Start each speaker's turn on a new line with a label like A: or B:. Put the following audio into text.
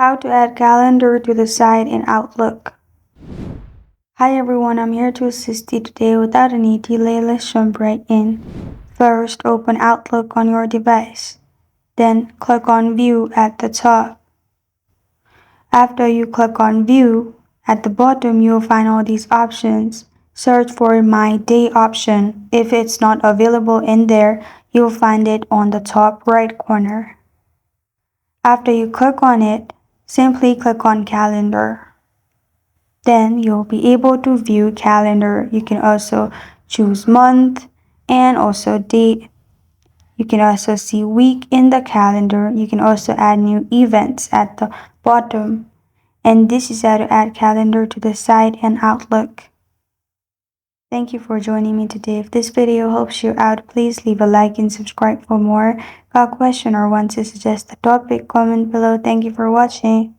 A: How to add calendar to the site in Outlook. Hi everyone, I'm here to assist you today. Without any delay, let's jump right in. First, open Outlook on your device. Then click on View at the top. After you click on View, at the bottom you'll find all these options. Search for My Day option. If it's not available in there, you'll find it on the top right corner. After you click on it, simply click on Calendar. Then you'll be able to view calendar. You can also choose month and also date. You can also see week in the calendar. You can also add new events at the bottom. And this is how to add calendar to the site and Outlook. Thank you for joining me today. If this video helps you out, please leave a like and subscribe for more. Got a question or want to suggest a topic? Comment below. Thank you for watching.